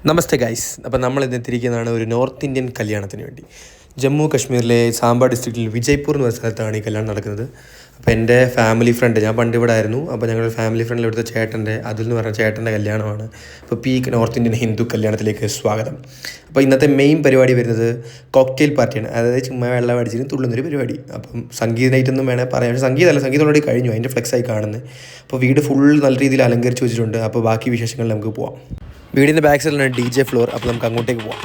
നമസ്തേ guys. അപ്പോൾ നമ്മൾ ഇന്നെത്തിയിരിക്കുന്നതാണ് ഒരു നോർത്ത് ഇന്ത്യൻ കല്യാണത്തിന് വേണ്ടി. ജമ്മു കാശ്മീരിലെ സാംബ ഡിസ്ട്രിക്റ്റിൽ വിജയ്പൂർ എന്ന് പറഞ്ഞ സ്ഥലത്താണ് ഈ കല്യാണം നടക്കുന്നത്. അപ്പോൾ എൻ്റെ ഫാമിലി ഫ്രണ്ട്, ഞാൻ പണ്ട് ഇവിടെ ആയിരുന്നു. അപ്പോൾ ഞങ്ങളുടെ ഫാമിലി ഫ്രണ്ടിൽ ഇവിടുത്തെ ചേട്ടൻ്റെ, അതിൽ എന്ന് പറഞ്ഞ ചേട്ടൻ്റെ കല്യാണമാണ്. അപ്പോൾ പീക്ക് നോർത്ത് ഇന്ത്യൻ ഹിന്ദു കല്യാണത്തിലേക്ക് സ്വാഗതം. അപ്പോൾ ഇന്നത്തെ മെയിൻ പരിപാടി വരുന്നത് കോക്ടെയിൽ പാർട്ടിയാണ്. അതായത് ചുമ്മാ വെള്ളം അടിച്ചിട്ട് തുള്ളുന്നൊരു പരിപാടി. അപ്പം സംഗീത നൈറ്റൊന്നും വേണേൽ പറയാം, പക്ഷേ സംഗീതം ഓൾറെഡി കഴിഞ്ഞു, അതിൻ്റെ ഫ്ലെക്സായി കാണുന്നത്. അപ്പോൾ വീട് ഫുൾ നല്ല രീതിയിൽ അലങ്കരിച്ച് വെച്ചിട്ടുണ്ട്. അപ്പോൾ ബാക്കി വിശേഷങ്ങളിൽ നമുക്ക് പോവാം. വീടിൻ്റെ ബാക്ക് സൈഡിലാണ് DJ ഫ്ലോർ. അപ്പോൾ നമുക്ക് അങ്ങോട്ടേക്ക് പോവാം.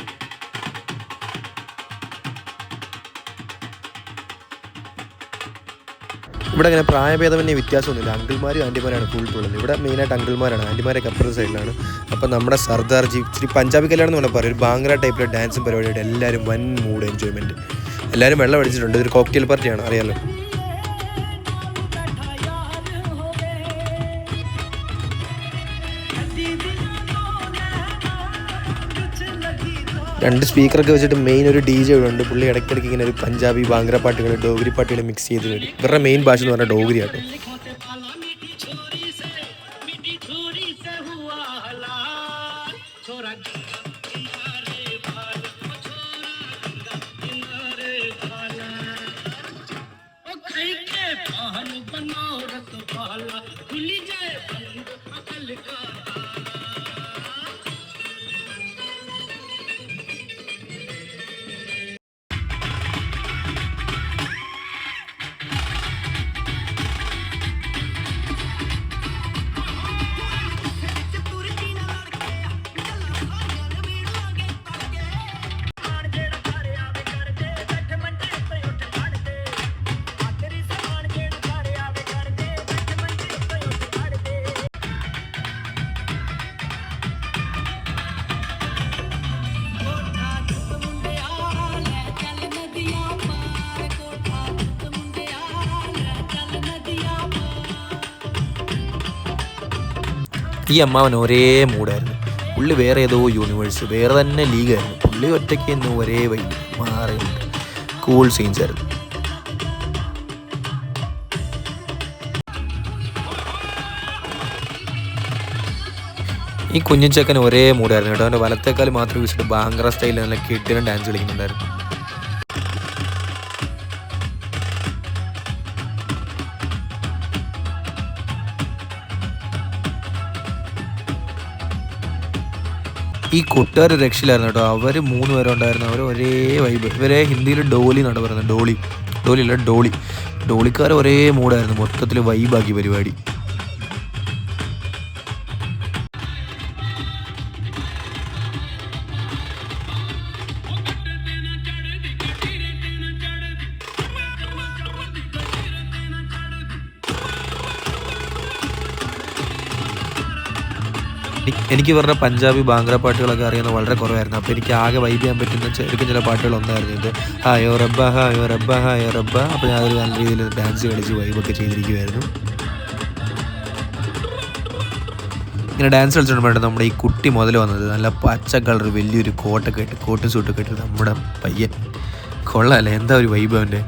ഇവിടെ അങ്ങനെ പ്രായഭേദമന്യേ വ്യത്യാസമൊന്നുമില്ല. അങ്കിൾമാരും ആൻറ്റിമാരാണ് ഫുൾ തുള്ളുന്നത്. ഇവിടെ മെയിനായിട്ട് അങ്കിൾമാരാണ്, ആൻറ്റിമാരൊക്കെ അപ്പുറത്തെ സൈഡിലാണ്. അപ്പോൾ നമ്മുടെ സർദാർജി ഇച്ചിരി പഞ്ചാബി കല്യാണം എന്ന് പറഞ്ഞാൽ പറയും, ഒരു ബാംഗ്ര ടൈപ്പിലെ ഡാൻസും പരിപാടിയായിട്ട് എല്ലാവരും വൻ മൂഡ് എൻജോയ്മെൻറ്റ്. എല്ലാവരും വെള്ളം അടിച്ചിട്ടുണ്ട്. ഇതൊരു കോക്ടെയിൽ പാർട്ടിയാണ്, അറിയാമല്ലോ. രണ്ട് സ്പീക്കറൊക്കെ വെച്ചിട്ട് മെയിൻ ഒരു DJ ഉണ്ട്. പുള്ളി ഇടയ്ക്കിടയ്ക്ക് ഇങ്ങനെ ഒരു പഞ്ചാബി ബാംഗ്ര പാട്ടുകൾ, ഡോഗരി പാട്ടുകൾ മിക്സ് ചെയ്ത് വരും. ഇവരുടെ മെയിൻ ഭാഷ എന്ന് പറഞ്ഞാൽ ഡോഗരി ആട്ടോ. ഈ അമ്മാവൻ ഒരേ മൂഡായിരുന്നു. പുള്ളി വേറെ ഏതോ യൂണിവേഴ്സ്, വേറെ തന്നെ ലീഗായിരുന്നു. പുള്ളി ഒറ്റയ്ക്ക് ഇന്ന് ഒരേ വൈകി മാറിയുണ്ട്. കൂൾ സീൻസ് ആയിരുന്നു. ഈ കുഞ്ഞിച്ചക്കൻ ഒരേ മൂഡായിരുന്നു കേട്ടോ. അവൻ്റെ വലത്തേക്കാൽ മാത്രം വെച്ചിട്ട് ബാംഗ്ര സ്റ്റൈലിൽ നല്ല കിട്ടിലും ഡാൻസ് കളിക്കുന്നുണ്ടായിരുന്നു. ഈ കൂട്ടുകാർ രക്ഷയിലായിരുന്നു കേട്ടോ. അവർ 3 പേരുണ്ടായിരുന്നു. അവർ ഒരേ വൈബ്. ഇവരെ ഹിന്ദിയിൽ ഡോലി എന്നാണ് പറയുന്നത്. ഡോളിയല്ല ഡോളി. ഡോളിക്കാർ ഒരേ മൂഡായിരുന്നു. മൊത്തത്തിൽ വൈബാക്കി പരിപാടി. എനിക്ക് ഇവരുടെ പഞ്ചാബി ബാംഗ്ര പാട്ടുകളൊക്കെ അറിയുന്നത് വളരെ കുറവായിരുന്നു. അപ്പോൾ എനിക്ക് ആകെ വൈബ് ചെയ്യാൻ പറ്റുന്ന ചില പാട്ടുകളൊന്നായിരുന്നു ഇത്. ഹായോ റബ്ബ ഹായോ റബ്ബ ഹായോ റബ്ബ. അപ്പോൾ ഞാനൊരു നല്ല രീതിയിൽ ഡാൻസ് കളിച്ച് വൈബൊക്കെ ചെയ്തിരിക്കുമായിരുന്നു. ഇങ്ങനെ ഡാൻസ് കളിച്ചുകൊണ്ടുമ്പോഴാണ് നമ്മുടെ ഈ കുട്ടി മുതൽ വന്നത്. നല്ല പച്ച കളർ വലിയൊരു കോട്ടൊക്കെ ഇട്ട്, കോട്ടും സൂട്ടൊക്കെ ഇട്ട് നമ്മുടെ പയ്യൻ കൊള്ളാമല്ലേ. എന്താ ഒരു വൈബ് അവൻ്റെ.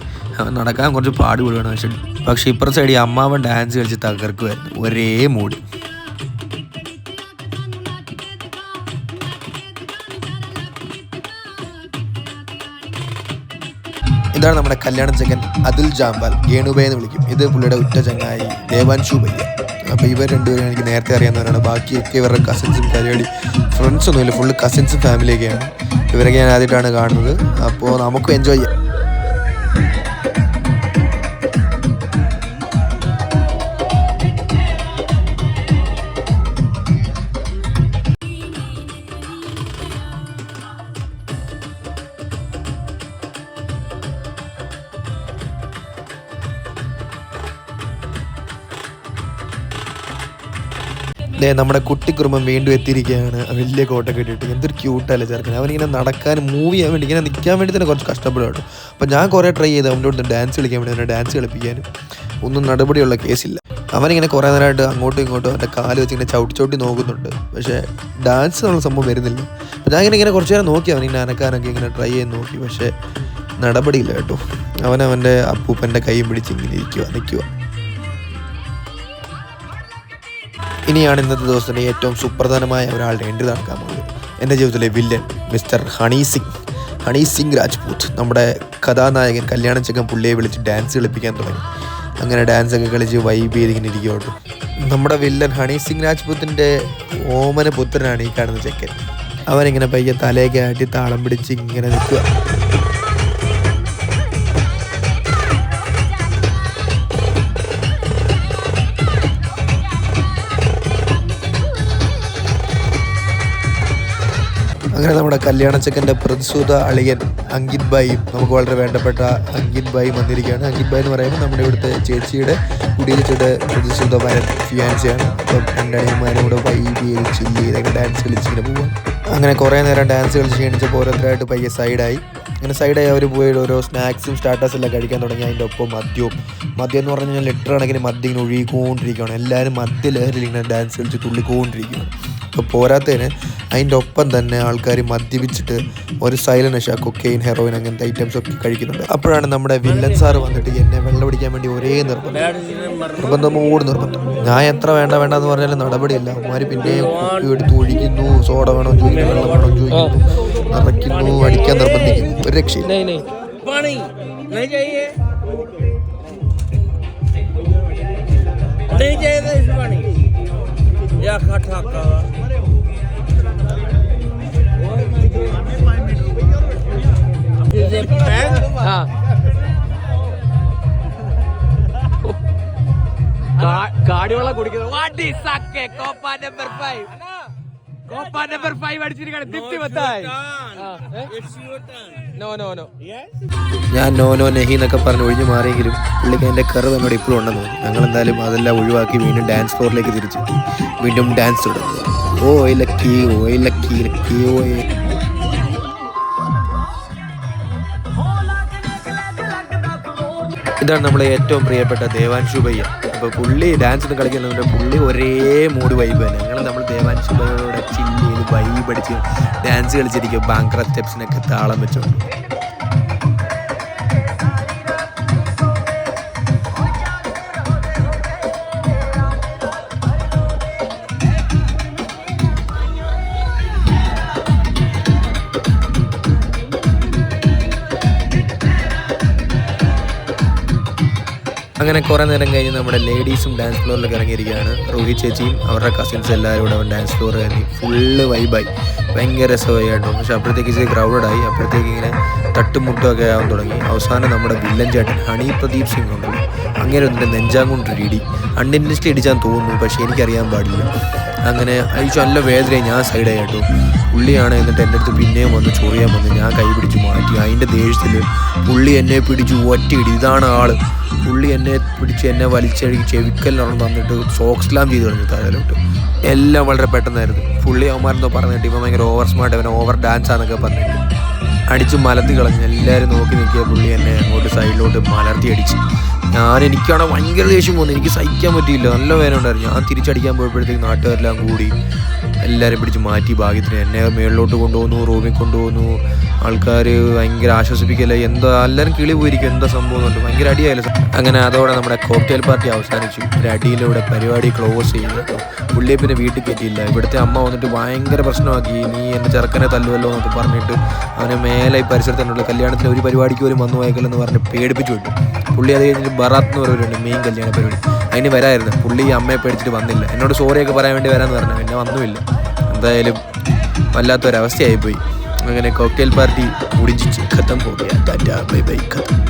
നടക്കാൻ കുറച്ച് പാടുപെടുകയാണ്. പക്ഷേ ഇപ്പുറത്തെ സൈഡിൽ അമ്മാവൻ ഡാൻസ് കളിച്ച് തകർക്കുമായിരുന്നു. ഒരേ മൂഡ്. ഇതാണ് നമ്മുടെ കല്യാണ ചെക്കൻ അതുൽ ജാംബാൽ, ഗേണുബൈ എന്ന് വിളിക്കും. ഇത് പുള്ളിയുടെ ഉറ്റ ചങ്ങായി ദേവാൻഷു ഭയ്യ. അപ്പോൾ ഇവർ രണ്ടുപേരും എനിക്ക് നേരത്തെ അറിയാവുന്നവരാണ്. ബാക്കിയൊക്കെ ഇവരുടെ കസിൻസും പരിപാടി ഫ്രണ്ട്സൊന്നുമില്ല, ഫുള്ള് കസിൻസും ഫാമിലിയൊക്കെയാണ്. ഇവരൊക്കെ ഞാൻ ആദ്യമായിട്ടാണ് കാണുന്നത്. അപ്പോൾ നമുക്കും എൻജോയ് ചെയ്യാം. നമ്മുടെ കുട്ടിക്കുറുമ്പൻ വീണ്ടും എത്തിയിരിക്കുകയാണ്. വലിയ കോട്ടൊക്കെ ഇട്ടിട്ട് എന്തൊരു ക്യൂട്ടല്ലേ ചെറുക്കൻ. അവനിങ്ങനെ നടക്കാൻ മൂവ് ചെയ്യാൻ വേണ്ടി, ഇങ്ങനെ നിൽക്കാൻ വേണ്ടി തന്നെ കുറച്ച് കഷ്ടപ്പെടും കേട്ടോ. അപ്പോൾ ഞാൻ കുറേ ട്രൈ ചെയ്ത് അവൻ്റെ അടുത്ത് ഡാൻസ് കളിക്കാൻ വേണ്ടി, അവനെ ഡാൻസ് കളിപ്പിക്കാനും ഒന്നും നടപടിയുള്ള കേസില്ല. അവനിങ്ങനെ കുറേ നേരമായിട്ട് അങ്ങോട്ടും ഇങ്ങോട്ടും അവൻ്റെ കാല് വെച്ച് ഇങ്ങനെ ചവിട്ടി നോക്കുന്നുണ്ട്. പക്ഷേ ഡാൻസ് എന്നുള്ള സംഭവം വരുന്നില്ല. അപ്പോൾ ഞാൻ ഇങ്ങനെ കുറച്ച് നേരം നോക്കി, അവനിങ്ങനെ അനക്കാനൊക്കെ ഇങ്ങനെ ട്രൈ ചെയ്ത് നോക്കി. പക്ഷേ നടപടിയില്ല കേട്ടോ. അവൻ്റെ അപ്പൂപ്പൻ്റെ കൈയും പിടിച്ച് ഇങ്ങനെ നിൽക്കുക. ഇനിയാണ് ഇന്നത്തെ ദിവസത്തിന് ഏറ്റവും സുപ്രധാനമായ ഒരാളുടെ എൻട്രി നടക്കാൻ പോകുന്നത്. എൻ്റെ ജീവിതത്തിലെ villain mister honey Singh Rajput, നമ്മുടെ കഥാനായകൻ കല്യാണ ചെക്കൻ പുള്ളിയെ വിളിച്ച് ഡാൻസ് കളിപ്പിക്കാൻ തുടങ്ങി. അങ്ങനെ ഡാൻസൊക്കെ കളിച്ച് വൈബ് ചെയ്തിങ്ങനെ ഇരിക്കുമോ. നമ്മുടെ വില്ലൻ ഹണി സിംഗ് രാജ്പൂത്തിൻ്റെ ഓമന പുത്രനാണ് ഈ കാണുന്ന ചെക്കൻ. അവനിങ്ങനെ പയ്യെ തലയൊക്കെ ആട്ടി താളം പിടിച്ച് ഇങ്ങനെ നിൽക്കുക. അങ്ങനെ നമ്മുടെ കല്യാണച്ചക്കൻ്റെ പ്രതിസൂത അളിയൻ അങ്കിത് ഭായിയും നമുക്ക് വളരെ വേണ്ടപ്പെട്ട അങ്കിത് ഭായി വന്നിരിക്കുകയാണ്. അങ്കിത് ഭായി എന്ന് പറയുമ്പോൾ നമ്മുടെ ഇവിടുത്തെ ചേച്ചിയുടെ കുടിയിലിച്ചിട്ട് പ്രതിസൂത ഫിയാൻസിയാണ്. അപ്പം രണ്ടണിയന്മാരും കൂടെ വൈബ് ചെയ്ത് ചില്ല് ചെയ്ത് അങ്ങനെ ഡാൻസ് കളിച്ചിങ്ങനെ പോവാം. അങ്ങനെ കുറേ നേരം ഡാൻസ് കളിച്ച് ക്ഷണിച്ചപ്പോൾ ഓരോരുത്തരായിട്ട് പയ്യെ സൈഡായി. അങ്ങനെ സൈഡായി അവർ പോയി ഓരോ സ്നാക്സും സ്റ്റാർട്ടേഴ്സ് എല്ലാം കഴിക്കാൻ തുടങ്ങി. അതിൻ്റെ ഒപ്പം മദ്യം എന്ന് പറഞ്ഞു കഴിഞ്ഞാൽ ലിറ്റർ കണക്കിന് മദ്യം ഇങ്ങനെ ഒഴുകിക്കൊണ്ടിരിക്കുകയാണ്. എല്ലാവരും മദ്യലഹരിയിൽ ഇങ്ങനെ ഡാൻസ് കളിച്ച് തുള്ളിക്കൊണ്ടിരിക്കുകയാണ്. അപ്പോൾ പോരാത്തതിന് അതിൻ്റെ ഒപ്പം തന്നെ ആൾക്കാർ മദ്യപിച്ചിട്ട് ഒരു സൈലന്റ് നശ, കൊക്കെയിൻ, ഹെറോയിൻ അങ്ങനത്തെ ഐറ്റംസ് ഒക്കെ കഴിക്കുന്നുണ്ട്. അപ്പോഴാണ് നമ്മുടെ വില്ലൻ സാറ് വന്നിട്ട് എന്നെ വെള്ളം പിടിക്കാൻ വേണ്ടി ഒരേ നിർബന്ധം. ഞാൻ എത്ര വേണ്ട എന്ന് പറഞ്ഞാലും നടപടിയില്ല. അവന്മാർ പിന്നെയും കുപ്പി എടുത്ത് ഒഴിക്കുന്നു, സോഡ വേണോ ചോദിക്കുന്നു, വെള്ളം വേണോ ചോദിക്കുന്നു, നിറയ്ക്കുന്നു, അടിക്കാൻ നിർബന്ധിക്കുന്നു. ഒരു രക്ഷയില്ല. കാടിവെള്ളം കുടിക്കുന്നത് ഞാൻ നോ നെഹി എന്നൊക്കെ പറഞ്ഞ് ഒഴിഞ്ഞു മാറിയെങ്കിലും പുള്ളിക്ക് എൻ്റെ കർവ് എന്നോട് ഇപ്പോഴും ഉണ്ടെന്ന് തോന്നി. ഞങ്ങൾ എന്തായാലും അതെല്ലാം ഒഴിവാക്കി വീണ്ടും ഡാൻസ് ഫ്ലോറിലേക്ക് തിരിച്ചു. വീണ്ടും ഡാൻസ് തുടങ്ങി. ഓയ് ലക്കി ഓയ് ലക്കി ലക്കി ഓയ്. ഇതാണ് നമ്മളെ ഏറ്റവും പ്രിയപ്പെട്ട ദേവാൻഷു ഭയ്യ. അപ്പോൾ പുള്ളി ഡാൻസിന് കളിക്കുന്നുണ്ട്. പുള്ളി ഒരേ മൂഡ് വൈബ് തന്നെ. നമ്മൾ ദേവാൻഷു ഭയ്യയോടെ ചില്ല് ചെയ്ത് വൈബ് അടിച്ച് ഡാൻസ് കളിച്ചിരിക്കും. ബാങ്ക്ര സ്റ്റെപ്സിനൊക്കെ താളം വെച്ചോണ്ട്. അങ്ങനെ കുറേ നേരം കഴിഞ്ഞ് നമ്മുടെ ലേഡീസും ഡാൻസ് ഫ്ലോറിലൊക്കെ ഇറങ്ങിയിരിക്കുകയാണ്. റോഹി ചേച്ചിയും അവരുടെ കസിൻസ് എല്ലാവരും കൂടെ ഡാൻസ് ഫ്ലോർ കയറി ഫുള്ള് വൈബായി. ഭയങ്കര രസമായി കേട്ടോ. പക്ഷെ അപ്പോഴത്തേക്ക് ഇച്ചിരി ക്രൗഡായി. അപ്പോഴത്തേക്ക് ഇങ്ങനെ തട്ടുമുട്ടുമൊക്കെ ആവാൻ തുടങ്ങി. അവസാനം നമ്മുടെ വില്ലൻ ചേട്ടൻ ഹണി പ്രദീപ് സിംഗ് ഉണ്ടല്ലോ, അങ്ങനെ ഒന്നിൻ്റെ നെഞ്ചാങ്കൊണ്ടൊരു ഇടി. അൺഇൻറ്റൻസ്ലി ഇടിച്ചാൻ തോന്നുന്നു, പക്ഷേ എനിക്കറിയാൻ പാടില്ല. അങ്ങനെ അയച്ചു നല്ല വേദനയായി. ഞാൻ സൈഡായി കേട്ടോ. പുള്ളിയാണ് എന്നിട്ട് എൻ്റെ അടുത്ത് പിന്നെയും വന്ന് ചൊറിയാൻ വന്ന്. ഞാൻ കൈ പിടിച്ച് മാറ്റി. അതിൻ്റെ ദേഷ്യത്തിൽ പുള്ളി എന്നെ പിടിച്ച് ഒറ്റയിടി. ഇതാണ് ആള്. പുള്ളി എന്നെ പിടിച്ച് എന്നെ വലിച്ചഴുകി ചെവിക്കലിനൊന്നും തന്നിട്ട് സോക്സ്ലാം ചെയ്ത് കളഞ്ഞു താഴോട്ട്. എല്ലാം വളരെ പെട്ടെന്നായിരുന്നു. പുള്ളി അവന്മാരെന്നോ പറഞ്ഞിട്ട് ഇവൻ ഭയങ്കര ഓവർ സ്മാർട്ട്, അവൻ ഓവർ ഡാൻസാന്നൊക്കെ പറഞ്ഞിട്ട് അടിച്ച് മലർത്തി കളഞ്ഞു. എല്ലാവരും നോക്കി നിൽക്കിയ പുള്ളി എന്നെ അങ്ങോട്ട് സൈഡിലോട്ട് മലർത്തി അടിച്ച്. എനിക്കാണ് ഭയങ്കര ദേഷ്യം പോകുന്നത്. എനിക്ക് സഹിക്കാൻ പറ്റിയില്ല. നല്ല വേദന ഉണ്ടായിരുന്നു. ഞാൻ തിരിച്ചടിക്കാൻ പോയപ്പോഴത്തേക്ക് നാട്ടുകാരെല്ലാം കൂടി എല്ലാവരും പിടിച്ച് മാറ്റി. ഭാഗ്യത്തിന് എന്നെ മേളിലോട്ട് കൊണ്ടുപോകുന്നു, റൂമിൽ കൊണ്ടുപോകുന്നു. ആൾക്കാർ ഭയങ്കര ആശ്വസിപ്പിക്കല്ലേ, എന്താ എല്ലാവരും കിളി പോയിരിക്കും, എന്താ സംഭവം എന്നുണ്ട്. ഭയങ്കര അടിയായാലും. അങ്ങനെ അതോടെ നമ്മുടെ കോക്ടെയിൽ പാർട്ടി അവസാനിച്ചു. ഒരു അടിയിലൂടെ പരിപാടി ക്ലോസ് ചെയ്തു കേട്ടോ. പുള്ളിയെ പിന്നെ വീട്ടിൽ കയറ്റിയില്ല. ഇവിടുത്തെ അമ്മ വന്നിട്ട് ഭയങ്കര പ്രശ്നമാക്കി. നീ എൻ്റെ ചെറുക്കനെ തല്ലുമല്ലോ എന്നൊക്കെ പറഞ്ഞിട്ട് അവനെ മേലെ ഈ പരിസരത്തുള്ള കല്യാണത്തിന് ഒരു പരിപാടിക്ക് പോലും വന്നു പോയേക്കല്ലെന്ന് പറഞ്ഞ് പേടിപ്പിച്ചു വിട്ടു. പുള്ളി അത് കഴിഞ്ഞിട്ട് ബറാത്ത് എന്ന് പറയുന്നുണ്ട്, മെയിൻ കല്യാണ പരിപാടി. അതിന് വരായിരുന്നു. പുള്ളി അമ്മയെ പേടിച്ചിട്ട് വന്നില്ല. എന്നോട് സോറിയൊക്കെ പറയാൻ വേണ്ടി വരാമെന്ന് പറഞ്ഞു. എന്നെ വന്നുമില്ല. എന്തായാലും വല്ലാത്തൊരവസ്ഥയായിപ്പോയി. അങ്ങനെ കോക്ടെയിൽ പാർട്ടി മുടിഞ്ചിച്ച് ഖത്തം പോകിയ. Tata bye bye ഖത്തം.